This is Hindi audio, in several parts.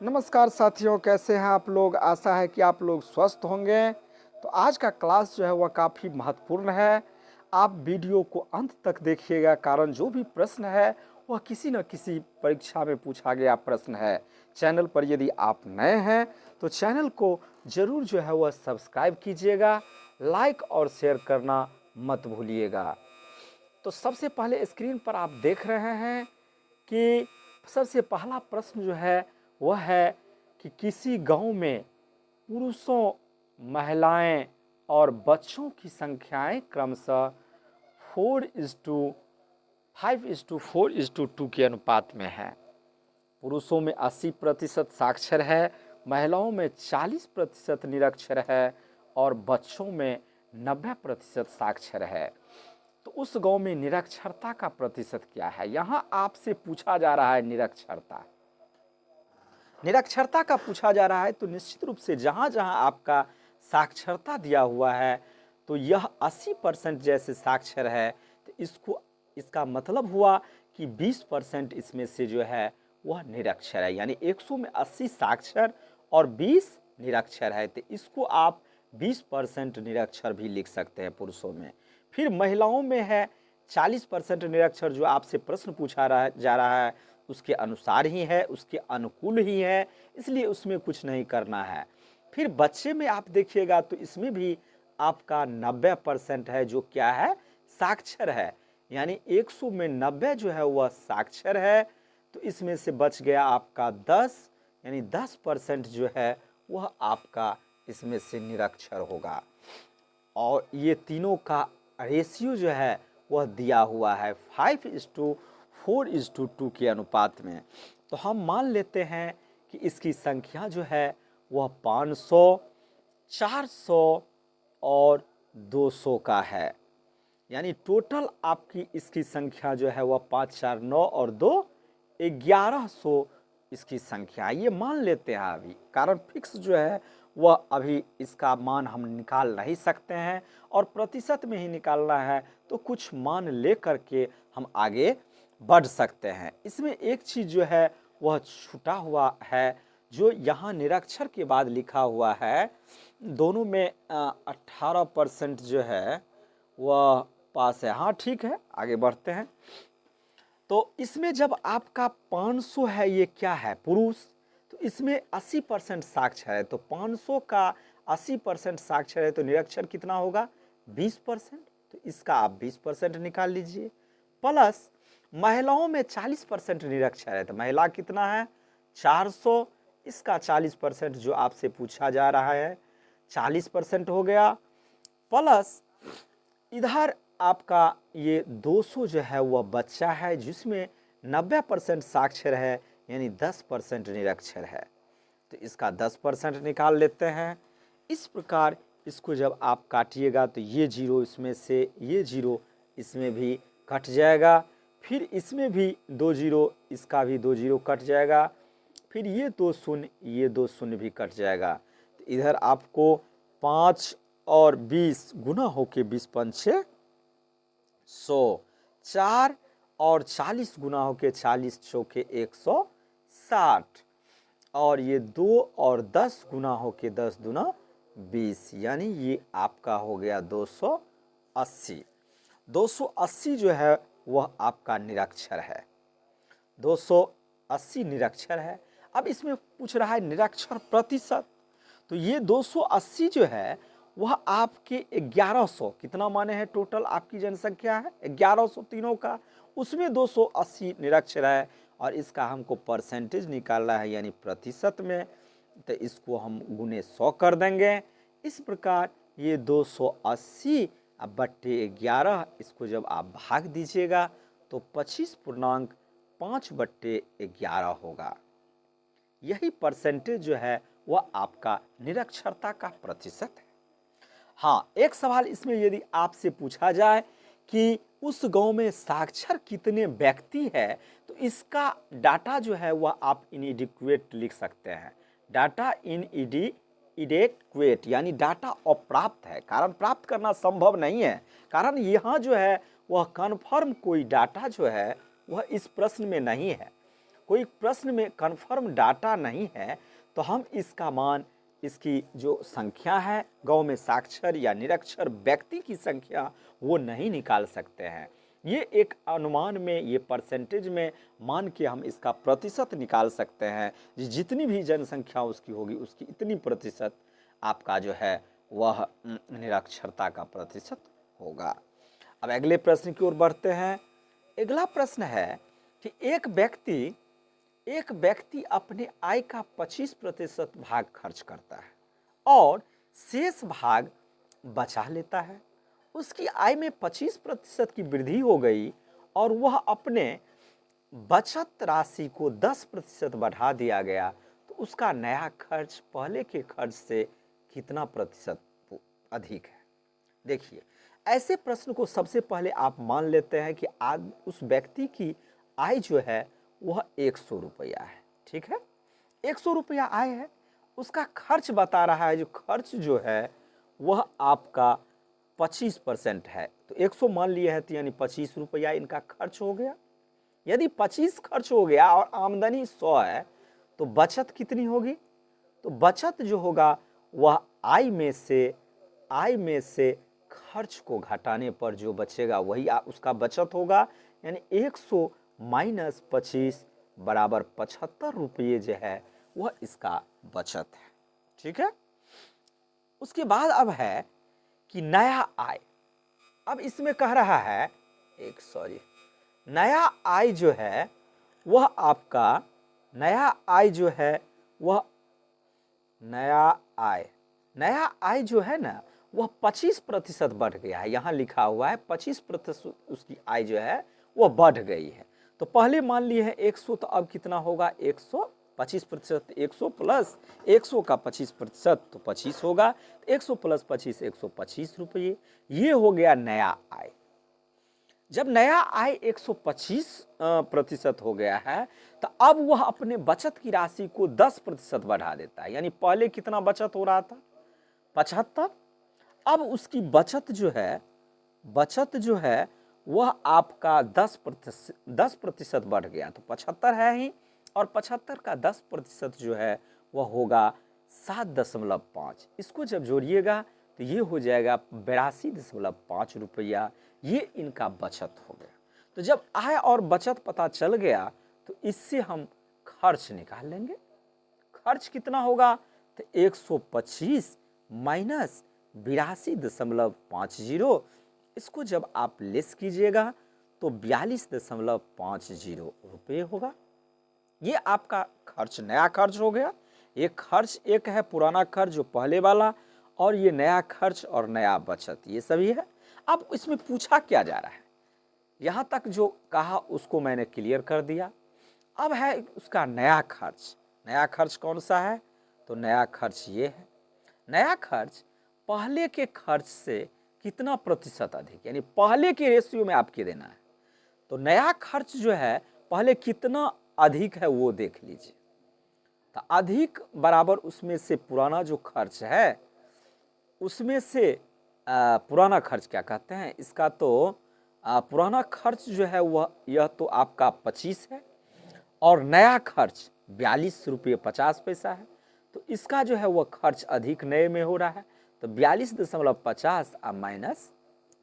नमस्कार साथियों, कैसे हैं आप लोग। आशा है कि आप लोग स्वस्थ होंगे। तो आज का क्लास जो है वह काफ़ी महत्वपूर्ण है। आप वीडियो को अंत तक देखिएगा, कारण जो भी प्रश्न है वह किसी न किसी परीक्षा में पूछा गया प्रश्न है। चैनल पर यदि आप नए हैं तो चैनल को ज़रूर जो है वह सब्सक्राइब कीजिएगा, लाइक और शेयर करना मत भूलिएगा। तो सबसे पहले स्क्रीन पर आप देख रहे हैं कि सबसे पहला प्रश्न जो है वह है कि किसी गांव में पुरुषों, महिलाएं और बच्चों की संख्याएं क्रमशः 4:5:4:2 के अनुपात में है। पुरुषों में 80% साक्षर है, महिलाओं में 40% निरक्षर है और बच्चों में 90% साक्षर है। तो उस गांव में निरक्षरता का प्रतिशत क्या है? यहाँ आपसे पूछा जा रहा है निरक्षरता का पूछा जा रहा है। तो निश्चित रूप से जहाँ जहाँ आपका साक्षरता दिया हुआ है तो यह 80% जैसे साक्षर है, तो इसका मतलब हुआ कि 20% इसमें से जो है वह निरक्षर है। यानी 100 में 80 साक्षर और 20 निरक्षर है, तो इसको आप 20% निरक्षर भी लिख सकते हैं पुरुषों में। फिर महिलाओं में है 40% निरक्षर, जो आपसे प्रश्न पूछा जा रहा है उसके अनुसार ही है, उसके अनुकूल ही है, इसलिए उसमें कुछ नहीं करना है। फिर बच्चे में आप देखिएगा तो इसमें भी आपका 90% है, जो क्या है, साक्षर है। यानी 100 में 90 जो है वह साक्षर है, तो इसमें से बच गया आपका 10, यानी 10% जो है वह आपका इसमें से निरक्षर होगा। और ये तीनों का रेशियो जो है वह दिया हुआ है 5:4:2 के अनुपात में। तो हम मान लेते हैं कि इसकी संख्या जो है वह 500, 400 और 200 का है। यानी टोटल आपकी इसकी संख्या जो है वह 5, 4, 9 और 2 1100 इसकी संख्या, ये मान लेते हैं अभी, कारण फिक्स जो है वह अभी इसका मान हम निकाल नहीं सकते हैं और प्रतिशत में ही निकालना है, तो कुछ मान ले करके हम आगे बढ़ सकते हैं। इसमें एक चीज़ जो है वह छूटा हुआ है, जो यहाँ निरक्षर के बाद लिखा हुआ है, दोनों में 18% जो है वह पास है। हाँ ठीक है, आगे बढ़ते हैं। तो इसमें जब आपका 500 है, ये क्या है, पुरुष, तो इसमें 80% साक्षर है, तो 500 का 80% साक्षर है, तो निरक्षर कितना होगा, 20%। तो इसका आप 20% निकाल लीजिए। प्लस महिलाओं में 40% निरक्षर है, तो महिला कितना है, 400, इसका 40% जो आपसे पूछा जा रहा है 40% हो गया। प्लस इधर आपका ये 200 जो है वह बच्चा है, जिसमें 90% साक्षर है, यानी 10% निरक्षर है, तो इसका 10% निकाल लेते हैं। इस प्रकार इसको जब आप काटिएगा तो ये जीरो इसमें से, ये जीरो इसमें भी कट जाएगा, फिर इसमें भी 2 जीरो, इसका भी 2 जीरो कट जाएगा, फिर ये 2 शून्य, ये 2 शून्य भी कट जाएगा। तो इधर आपको 5 और 20 गुना होके 20 पंचे 100, 4 और 40 गुना होके 40 चौके 160, और ये 2 और 10 गुना होके 10 दूना 20, यानी ये आपका हो गया 280। 280 जो है वह आपका निरक्षर है, 280 निरक्षर है। अब इसमें पूछ रहा है निरक्षर प्रतिशत, तो ये 280 जो है वह आपके 1100, कितना माने हैं, टोटल आपकी जनसंख्या है 1100 तीनों का, उसमें 280 निरक्षर है, और इसका हमको परसेंटेज निकालना है, यानी प्रतिशत में, तो इसको हम गुने 100 कर देंगे। इस प्रकार ये 280 अब बट्टे 11, इसको जब आप भाग दीजिएगा तो 25.5/11 होगा। यही परसेंटेज जो है वह आपका निरक्षरता का प्रतिशत है। हाँ, एक सवाल इसमें यदि आपसे पूछा जाए कि उस गांव में साक्षर कितने व्यक्ति है, तो इसका डाटा जो है वह आप इनएडिक्वेट लिख सकते हैं। डाटा इनएडिक्वेट यानी डाटा अप्राप्त है, कारण प्राप्त करना संभव नहीं है, कारण यहाँ जो है वह कन्फर्म कोई डाटा जो है वह इस प्रश्न में नहीं है। कोई प्रश्न में कन्फर्म डाटा नहीं है तो हम इसका मान, इसकी जो संख्या है गांव में साक्षर या निरक्षर व्यक्ति की संख्या, वो नहीं निकाल सकते हैं। ये एक अनुमान में, ये परसेंटेज में मान के हम इसका प्रतिशत निकाल सकते हैं। जितनी भी जनसंख्या उसकी होगी उसकी इतनी प्रतिशत आपका जो है वह निरक्षरता का प्रतिशत होगा। अब अगले प्रश्न की ओर बढ़ते हैं। अगला प्रश्न है कि एक व्यक्ति अपने आय का 25% भाग खर्च करता है और शेष भाग बचा लेता है। उसकी आय में 25% की वृद्धि हो गई और वह अपने बचत राशि को 10% बढ़ा दिया गया, तो उसका नया खर्च पहले के खर्च से कितना प्रतिशत अधिक है? देखिए, ऐसे प्रश्न को सबसे पहले आप मान लेते हैं कि आज उस व्यक्ति की आय जो है वह 100 रुपया है। ठीक है, 100 रुपया आय है, उसका खर्च बता रहा है, जो खर्च जो है वह आपका 25% है। तो 100 मान लिया है तो यानी 25 रुपया इनका खर्च हो गया। यदि 25 खर्च हो गया और आमदनी 100 है तो बचत कितनी होगी? तो बचत जो होगा वह आय में से खर्च को घटाने पर जो बचेगा वही उसका बचत होगा। यानी 100 माइनस 25 बराबर 75 रुपये जो है वह इसका बचत है। ठीक है, उसके बाद अब है कि नया आय। अब इसमें कह रहा है नया आय जो है वह आपका नया आय जो है ना वह 25% बढ़ गया है। यहाँ लिखा हुआ है 25% उसकी आय जो है वह बढ़ गई है। तो पहले मान लिए है 100, तो अब कितना होगा? 100 25%, 100 प्लस 100 का 25% तो 25 होगा। 100 प्लस 25 125 रुपये, ये हो गया नया आय। जब नया आय 125% हो गया है तो अब वह अपने बचत की राशि को 10% बढ़ा देता है। यानी पहले कितना बचत हो रहा था? 75। अब उसकी बचत जो है वह आपका 10% बढ़ गया, तो 75 है ही, और 75 का 10% जो है वह होगा 7.5। इसको जब जोड़िएगा तो ये हो जाएगा 82.5 रुपया। ये इनका बचत हो गया। तो जब आय और बचत पता चल गया तो इससे हम खर्च निकाल लेंगे। खर्च कितना होगा? तो 125 माइनस 82.50, इसको जब आप लेस कीजिएगा तो 42.50 रुपये होगा। ये आपका खर्च, नया खर्च हो गया। ये खर्च एक है पुराना खर्च जो पहले वाला, और ये नया खर्च और नया बचत, ये सभी है। अब इसमें पूछा क्या जा रहा है, यहाँ तक जो कहा उसको मैंने क्लियर कर दिया। अब है उसका नया खर्च। नया खर्च कौन सा है? तो नया खर्च ये है। नया खर्च पहले के खर्च से कितना प्रतिशत अधिक, यानी पहले के रेशियो में आपके देना है। तो नया खर्च जो है पहले कितना अधिक है वो देख लीजिए। तो अधिक बराबर उसमें से पुराना जो खर्च है उसमें से पुराना खर्च क्या कहते हैं इसका, तो पुराना खर्च जो है वह यह तो आपका 25 है और नया खर्च 42 रुपये 50 पैसा है। तो इसका जो है वह खर्च अधिक नए में हो रहा है। तो 42.50 माइनस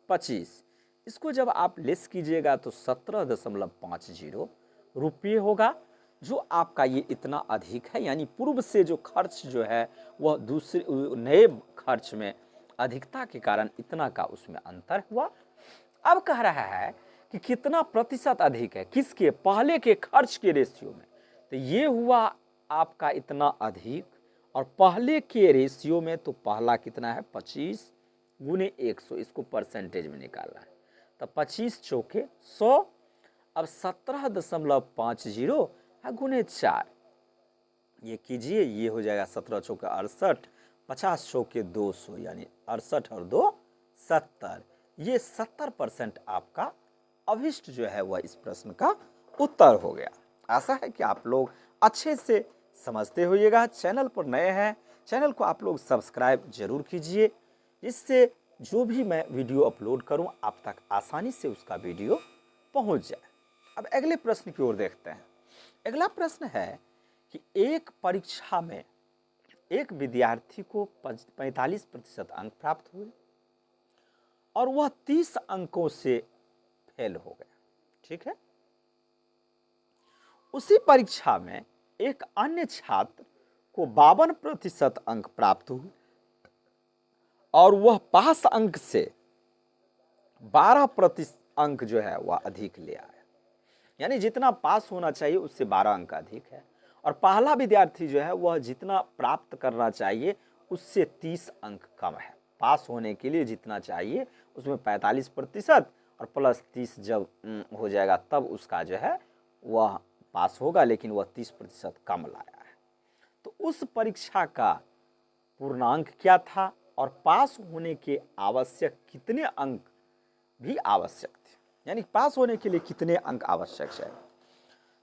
25, इसको जब आप लेस कीजिएगा तो 17.50 रुपये होगा, जो आपका ये इतना अधिक है। यानी पूर्व से जो खर्च जो है वह दूसरे नए खर्च में अधिकता के कारण इतना का उसमें अंतर हुआ। अब कह रहा है कि कितना प्रतिशत अधिक है, किसके? पहले के खर्च के रेशियो में। तो ये हुआ आपका इतना अधिक, और पहले के रेशियो में तो पहला कितना है? 25 गुने 100, इसको परसेंटेज में निकालना है। तो 25 चौके 100, अब 17.50 गुने 4, ये कीजिए, ये हो जाएगा 17 चौके 68, 50 चौके 200, यानी 68 और 2 70। ये 70% आपका अभिष्ट जो है वह इस प्रश्न का उत्तर हो गया। आशा है कि आप लोग अच्छे से समझते होइएगा। चैनल पर नए हैं, चैनल को आप लोग सब्सक्राइब जरूर कीजिए, जिससे जो भी मैं वीडियो अपलोड करूं आप तक आसानी से उसका वीडियो पहुंच जाए। अब अगले प्रश्न की ओर देखते हैं। अगला प्रश्न है कि एक परीक्षा में एक विद्यार्थी को 45% अंक प्राप्त हुए और वह 30 अंकों से फेल हो गया। ठीक है। उसी परीक्षा में एक अन्य छात्र को 52% अंक प्राप्त हुए और वह पास अंक से 12% अंक जो है वह अधिक ले आया। यानी जितना पास होना चाहिए उससे 12 अंक अधिक है और पहला विद्यार्थी जो है वह जितना प्राप्त करना चाहिए उससे 30 अंक कम है। पास होने के लिए जितना चाहिए उसमें 45% और प्लस 30 जब हो जाएगा तब उसका जो है वह पास होगा, लेकिन वह 30% कम लाया है। तो उस परीक्षा का पूर्णांक क्या था और पास होने के आवश्यक कितने अंक भी आवश्यक थे, यानी पास होने के लिए कितने अंक आवश्यक है।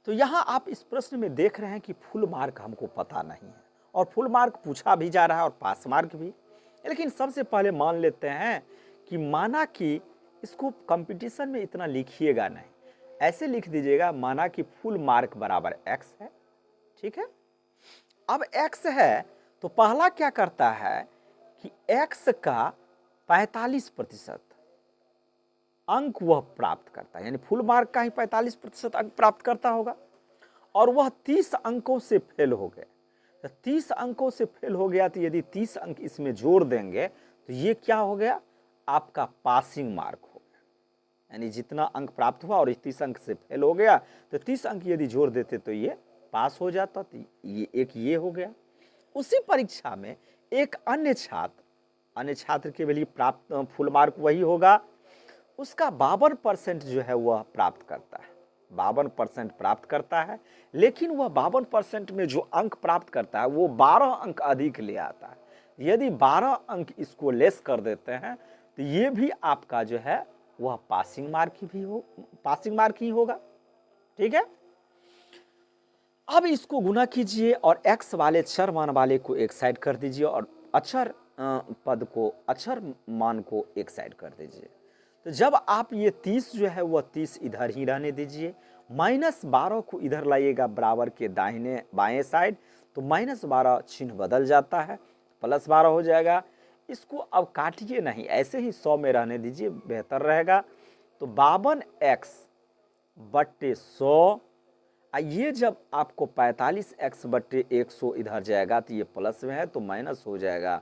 तो यहाँ आप इस प्रश्न में देख रहे हैं कि फुल मार्क हमको पता नहीं है और फुल मार्क पूछा भी जा रहा है और पास मार्क भी। लेकिन सबसे पहले मान लेते हैं कि माना कि इसको कंपटीशन में इतना लिखिएगा नहीं, ऐसे लिख दीजिएगा माना कि फुल मार्क बराबर x है। ठीक है। अब x है तो पहला क्या करता है कि x का 45% अंक वह प्राप्त करता है, यानी फुल मार्क का ही 45% अंक प्राप्त करता होगा और वह 30 अंकों से फेल हो गया। तो 30 अंकों से फेल हो गया तो यदि 30 अंक इसमें जोड़ देंगे तो ये क्या हो गया, आपका पासिंग मार्क हो गया। यानी जितना अंक प्राप्त हुआ और 30 अंक से फेल हो गया तो 30 अंक यदि जोड़ देते तो ये पास हो जाता। तो ये हो गया। उसी परीक्षा में एक अन्य छात्र के लिए प्राप्त फुल मार्क वही होगा, उसका 52% जो है वह प्राप्त करता है, 52% प्राप्त करता है, लेकिन वह 52% में जो अंक प्राप्त करता है वो 12 अंक अधिक ले आता है। यदि 12 अंक इसको लेस कर देते हैं तो ये भी आपका जो है वह पासिंग मार्क ही होगा। ठीक है। अब इसको गुना कीजिए और x वाले चर मान वाले को एक साइड कर दीजिए और अक्षर मान को एक साइड कर दीजिए। तो जब आप ये 30 जो है वह 30 इधर ही रहने दीजिए, -12 को इधर लाइएगा बराबर के दाहिने बाएं साइड, तो -12 चिन्ह बदल जाता है, +12 हो जाएगा। इसको अब काटिए नहीं, ऐसे ही 100 में रहने दीजिए, बेहतर रहेगा। तो 52x बट्टे 100, ये जब आपको 45x बट्टे 100 इधर जाएगा तो ये प्लस में है तो माइनस हो जाएगा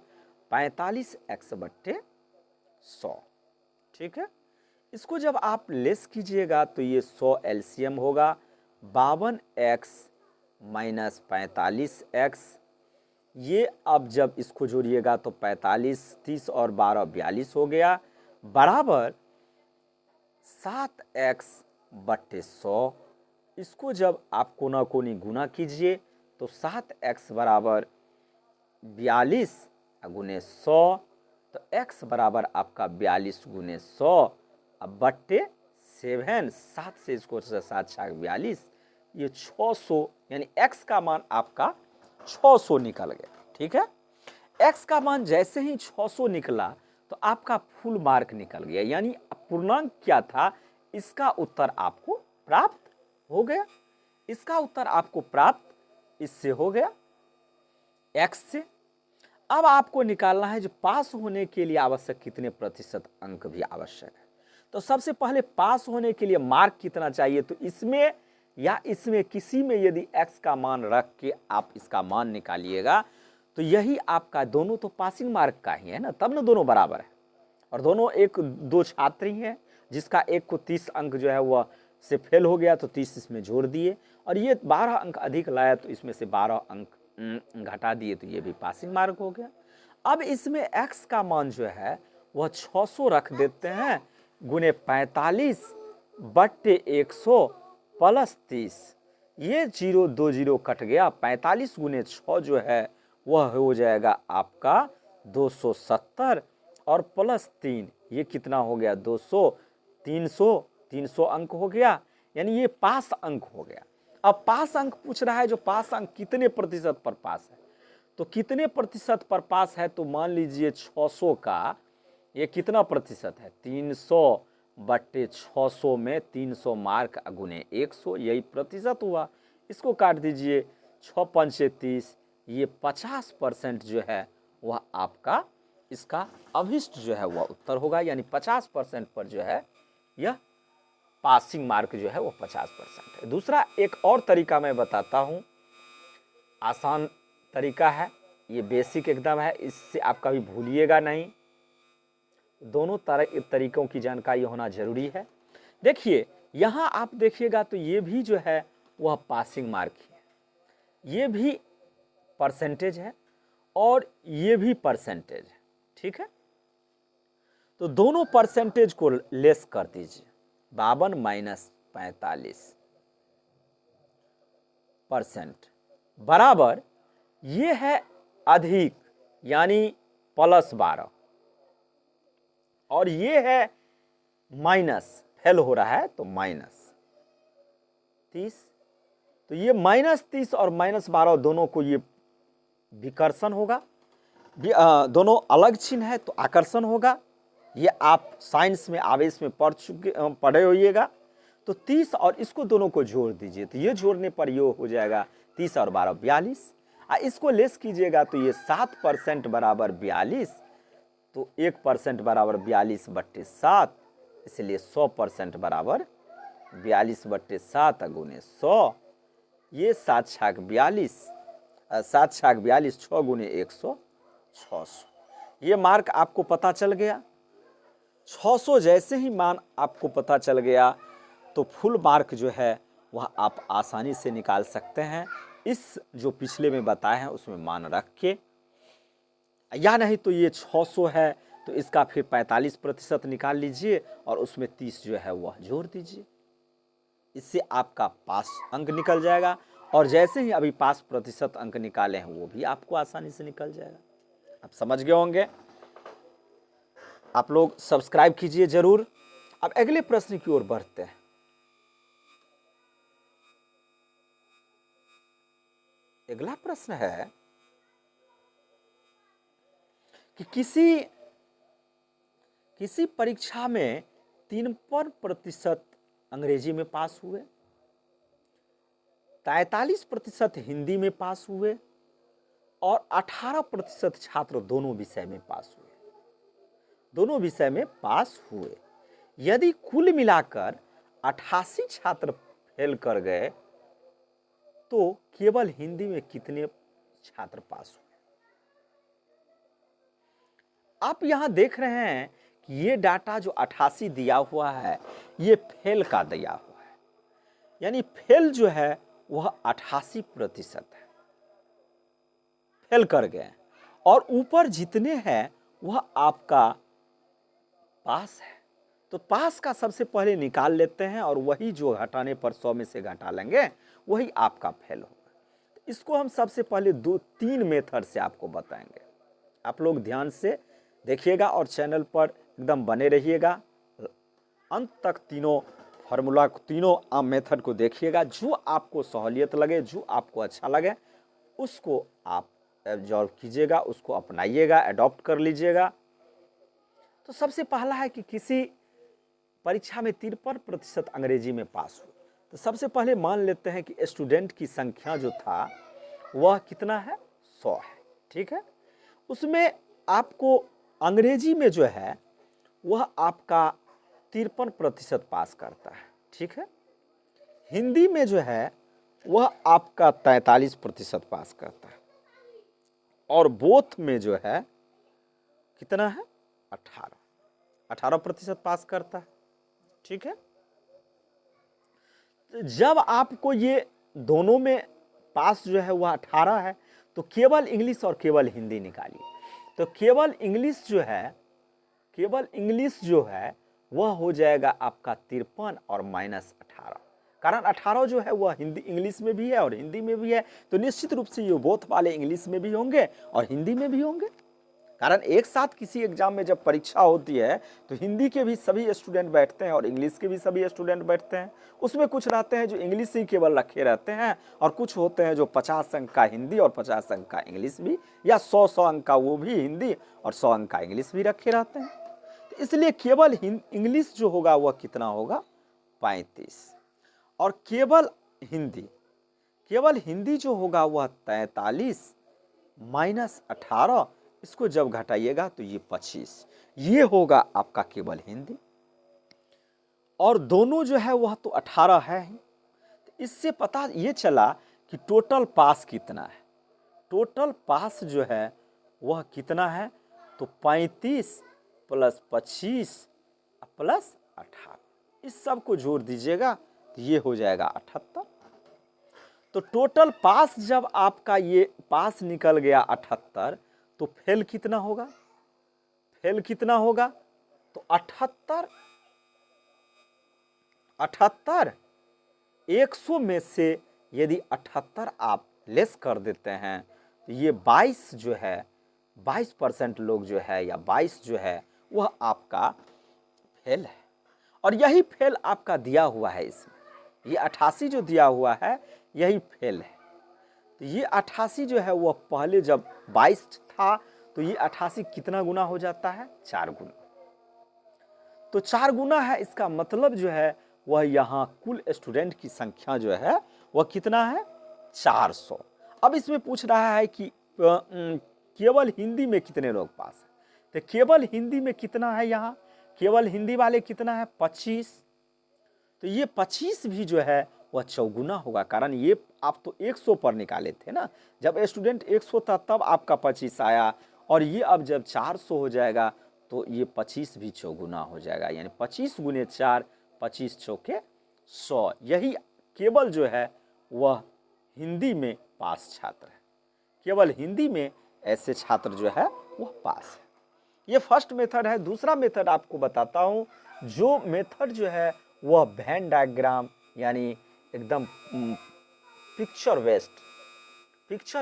45x बट्टे 100। ठीक है। इसको जब आप लेस कीजिएगा तो ये 100 एलसीएम होगा, 52x माइनस 45x। ये अब जब इसको जोड़िएगा तो 45, 30 और 12 42 हो गया, बराबर 7x बट्टे 100। इसको जब आप कोना कोनी गुना कीजिए तो 7x बराबर 42 गुने 100, तो x बराबर आपका 42 गुने 100 अब बट्टे 7, 7 से इसको 7 छाक 42, ये 600, यानी x का मान आपका 600 निकल गया। ठीक है। x का मान जैसे ही 600 निकला तो आपका फुल मार्क निकल गया, यानी पूर्णांक क्या था इसका उत्तर आपको प्राप्त हो गया। इसका उत्तर आपको प्राप्त इससे हो गया, x से। अब आपको निकालना है जो पास होने के लिए आवश्यक कितने प्रतिशत अंक भी आवश्यक है। तो सबसे पहले पास होने के लिए मार्क कितना चाहिए, तो इसमें या इसमें किसी में यदि x का मान रख के आप इसका मान निकालिएगा तो यही आपका, दोनों तो पासिंग मार्क का ही है ना, तब ना दोनों बराबर है और दोनों एक दो छात्र ही हैं, जिसका एक को 30 अंक जो है वह से फेल हो गया तो 30 इसमें जोड़ दिए और ये 12 अंक अधिक लाया तो इसमें से 12 अंक घटा दिए तो ये भी पासिंग मार्क हो गया। अब इसमें x का मान जो है वह 600 रख देते हैं गुने 45 बट्टे 100 प्लस 30, ये 0 2 0 कट गया, 45 गुने 6 जो है वह हो जाएगा आपका 270 और प्लस 3 ये कितना हो गया 200, 300 अंक हो गया, यानी ये पास अंक हो गया। अब पास अंक पूछ रहा है, जो पास अंक कितने प्रतिशत पर पास है, तो कितने प्रतिशत पर पास है, तो मान लीजिए 600 का ये कितना प्रतिशत है 300 बट्टे 600 में 300 मार्क गुने 100, यही प्रतिशत हुआ, इसको काट दीजिए, 6 पंचे 30, ये 50% जो है वह आपका इसका अभिष्ट जो है वह उत्तर होगा, यानी 50% पर जो है यह पासिंग मार्क जो है वो 50% है। दूसरा एक और तरीका मैं बताता हूँ, आसान तरीका है, ये बेसिक एकदम है, इससे आप कभी भूलिएगा नहीं। दोनों तरीकों की जानकारी होना जरूरी है। देखिए यहाँ आप देखिएगा तो ये भी जो है वह पासिंग मार्क है, ये भी परसेंटेज है और ये भी परसेंटेज है, ठीक है। तो दोनों परसेंटेज को लेस कर दीजिए, 52 माइनस 45% बराबर ये है अधिक यानी +12 और ये है माइनस, फेल हो रहा है तो -30। तो ये -30 और -12 दोनों को ये विकर्षण होगा, दोनों अलग चिन्ह है तो आकर्षण होगा। ये आप साइंस में आवेश में पढ़े होइएगा। तो 30 और इसको दोनों को जोड़ दीजिए, तो ये जोड़ने पर ये हो जाएगा 30 और 12 42। इसको लेस कीजिएगा तो ये 7% बराबर 42, तो 1% बराबर 42/7, इसलिए 100% बराबर 42/7 गुने 100, ये 7 छाक 42, 7 छाक 42, 6 गुने 100, 600। ये मार्क आपको पता चल गया। 600 जैसे ही मान आपको पता चल गया तो फुल मार्क जो है वह आप आसानी से निकाल सकते हैं, इस जो पिछले में बताए हैं उसमें मान रख के। या नहीं तो ये 600 है तो इसका फिर 45% निकाल लीजिए और उसमें 30 जो है वह जोड़ दीजिए, इससे आपका पास अंक निकल जाएगा। और जैसे ही अभी 5% अंक निकाले हैं वो भी आपको आसानी से निकल जाएगा। आप समझ गए होंगे। आप लोग सब्सक्राइब कीजिए जरूर। अब अगले प्रश्न की ओर बढ़ते हैं। अगला प्रश्न है कि किसी परीक्षा में 53% अंग्रेजी में पास हुए, 43% हिंदी में पास हुए और 18% छात्र दोनों विषय में पास हुए, दोनों विषय में पास हुए। यदि कुल मिलाकर 88 छात्र फेल कर गए तो केवल हिंदी में कितने छात्र पास हुए? आप यहां देख रहे हैं कि ये डाटा जो 88 दिया हुआ है ये फेल का दिया हुआ है, यानी फेल जो है वह 88% है, फेल कर गए। और ऊपर जितने हैं वह आपका पास है। तो पास का सबसे पहले निकाल लेते हैं और वही जो घटाने पर 100 में से घटा लेंगे वही आपका फेल होगा। तो इसको हम सबसे पहले 2-3 मेथड से आपको बताएंगे। आप लोग ध्यान से देखिएगा और चैनल पर एकदम बने रहिएगा, अंत तक तीनों फार्मूला तीनों मेथड को देखिएगा। जो आपको सहूलियत लगे, जो आपको अच्छा लगे उसको आप एब्जॉर्व कीजिएगा, उसको अपनाइएगा, अडॉप्ट कर लीजिएगा। तो सबसे पहला है कि किसी परीक्षा में 53% अंग्रेजी में पास हुए। तो सबसे पहले मान लेते हैं कि स्टूडेंट की संख्या जो था वह कितना है, 100 है, ठीक है। उसमें आपको अंग्रेजी में जो है वह आपका 53% पास करता है, ठीक है। हिंदी में जो है वह आपका 43% पास करता है और बोथ में जो है कितना है, 18% पास करता है, ठीक है। तो जब आपको ये दोनों में पास जो है वह 18 है तो केवल इंग्लिश और केवल हिंदी निकालिए। तो केवल इंग्लिश जो है वह हो जाएगा आपका 53 और -18, कारण 18 जो है वह हिंदी इंग्लिश में भी है और हिंदी में भी है। तो निश्चित रूप से ये बोथ वाले इंग्लिश में भी होंगे और हिंदी में भी होंगे, कारण एक साथ किसी एग्जाम में जब परीक्षा होती है तो हिंदी के भी सभी स्टूडेंट बैठते हैं और इंग्लिश के भी सभी स्टूडेंट बैठते हैं। उसमें कुछ रहते हैं जो इंग्लिश ही केवल रखे रहते हैं और कुछ होते हैं जो 50 अंक का हिंदी और 50 अंक का इंग्लिश भी, या 100 अंक का वो भी हिंदी और 100 अंक का इंग्लिश भी रखे रहते हैं। तो इसलिए केवल इंग्लिश जो होगा वह कितना होगा, 35, और केवल हिंदी केवल हिंदी जो होगा वह 43 माइनस 18, इसको जब घटाइएगा तो ये 25, ये होगा आपका केवल हिंदी। और दोनों जो है वह तो 18 है ही। तो इससे पता ये चला कि टोटल पास कितना है। टोटल पास जो है वह कितना है, तो 35 प्लस 25 प्लस 18, इस सब को जोड़ दीजिएगा तो ये हो जाएगा 78। तो टोटल पास जब आपका ये पास निकल गया 78, तो फेल कितना होगा, फेल कितना होगा, तो 78 100 में से यदि 78 आप लेस कर देते हैं तो ये 22 जो है 22% लोग जो है या 22 जो है वह आपका फेल है। और यही फेल आपका दिया हुआ है इसमें, ये 88 जो दिया हुआ है यही फेल है। तो ये 88 जो है वह पहले जब 22 था तो ये 88 कितना गुना हो जाता है, 4 गुना। तो 4 गुना है, इसका मतलब जो है वह यहाँ कुल स्टूडेंट की संख्या जो है वह कितना है, 400। अब इसमें पूछ रहा है कि केवल हिंदी में कितने लोग पास हैं, तो केवल हिंदी में कितना है, यहाँ केवल हिंदी वाले कितना है, 25। तो ये 25 भी जो है वह चौगुना होगा, कारण ये आप तो 100 पर निकाले थे ना, जब स्टूडेंट 100 था तब आपका 25 आया, और ये अब जब 400 हो जाएगा तो ये 25 भी चौगुना हो जाएगा, यानी 25 गुने 4, 25 चौके 100। यही केवल जो है वह हिंदी में पास छात्र है, केवल हिंदी में ऐसे छात्र जो है वह पास है। ये फर्स्ट मेथड है। दूसरा मेथड आपको बताता हूँ, जो मेथड जो है वह वेन डायग्राम यानी एकदम पिक्चर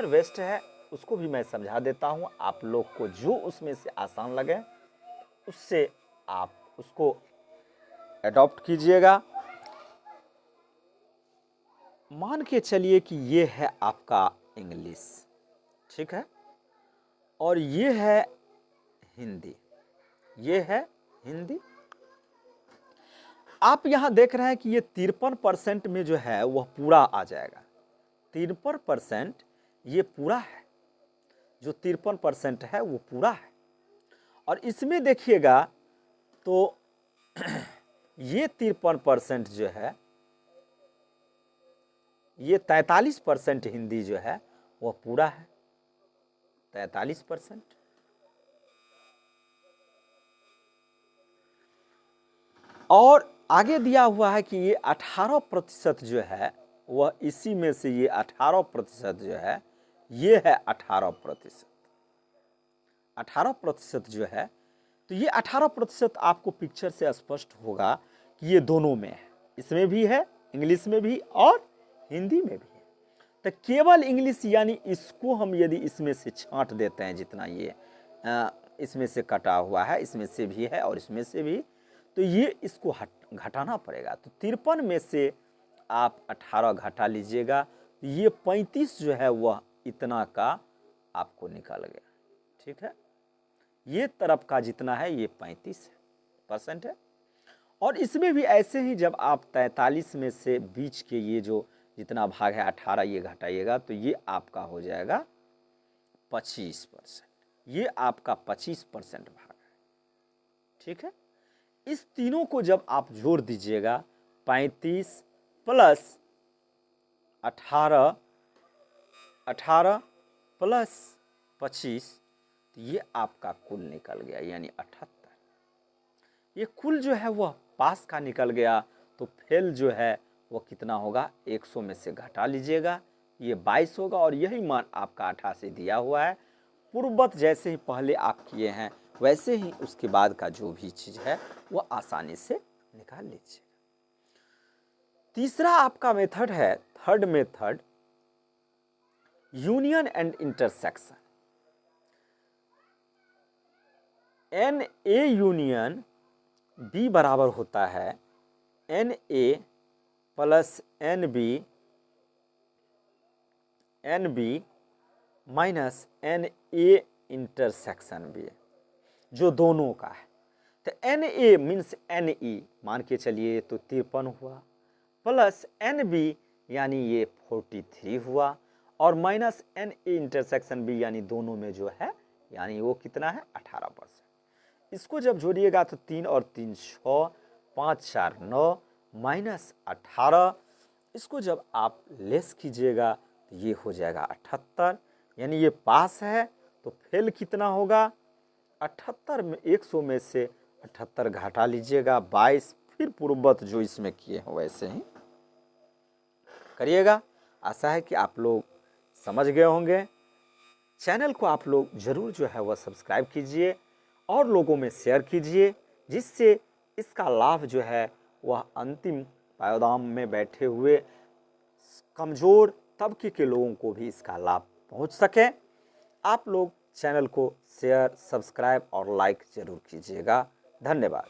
वेस्ट है, उसको भी मैं समझा देता हूँ आप लोग को, जो उसमें से आसान लगे उससे आप उसको एडॉप्ट कीजिएगा। मान के चलिए कि ये है आपका इंग्लिश, ठीक है, और ये है हिंदी, ये है हिंदी। आप यहां देख रहे हैं कि ये 53% में जो है वह पूरा आ जाएगा, 53% ये पूरा है, जो 53% है वो पूरा है। और इसमें देखिएगा तो ये 53% जो है, ये 43% हिंदी जो है वह पूरा है, 43%। और आगे दिया हुआ है कि ये 18% जो है वह इसी में से, ये 18% जो है ये है 18%, 18% जो है। तो ये 18% आपको पिक्चर से स्पष्ट होगा कि ये दोनों में है, इसमें भी है, इंग्लिश में भी और हिंदी में भी है। तो केवल इंग्लिश यानी इसको हम यदि इसमें से छांट देते हैं, जितना ये इसमें से कटा हुआ है, इसमें से भी है और इसमें से भी, तो ये इसको घटाना पड़ेगा। तो 53 में से आप 18 घटा लीजिएगा, तो ये 35 जो है वह इतना का आपको निकल गया, ठीक है। ये तरफ का जितना है ये 35% है। और इसमें भी ऐसे ही जब आप 43 में से बीच के ये जो जितना भाग है 18 ये घटाइएगा तो ये आपका हो जाएगा 25%, ये आपका 25% भाग है, ठीक है। इस तीनों को जब आप जोड़ दीजिएगा, 35 प्लस 18, 18 प्लस 25, तो ये आपका कुल निकल गया, यानी 78। ये कुल जो है वह पास का निकल गया। तो फेल जो है वह कितना होगा, 100 में से घटा लीजिएगा, ये 22 होगा। और यही मान आपका 88 दिया हुआ है। पूर्ववत जैसे ही पहले आप किए हैं वैसे ही उसके बाद का जो भी चीज़ है वह आसानी से निकाल लीजिए। तीसरा आपका मेथड है, third method, union and intersection. N A union B बराबर होता है N A plus N B minus N A intersection B, जो दोनों का है। तो N A means N E मान के चलिए तो 53 हुआ, प्लस एन बी यानी ये 43 हुआ, और minus N A intersection B यानी दोनों में जो है यानी वो कितना है 18%। इसको जब जोड़िएगा तो 3 और 3 6, 5 4 9 माइनस 18। इसको जब आप लेस कीजिएगा तो ये हो जाएगा 78, यानी ये पास है। तो फेल कितना होगा 78 में 100 में से 78 घटा लीजिएगा 22, फिर पूर्ववत जो इसमें किए हैं वैसे ही करिएगा। आशा है कि आप लोग समझ गए होंगे। चैनल को आप लोग ज़रूर जो है वह सब्सक्राइब कीजिए और लोगों में शेयर कीजिए, जिससे इसका लाभ जो है वह अंतिम पायदान में बैठे हुए कमज़ोर तबके के लोगों को भी इसका लाभ पहुंच सके। आप लोग चैनल को शेयर, सब्सक्राइब और लाइक ज़रूर कीजिएगा। धन्यवाद।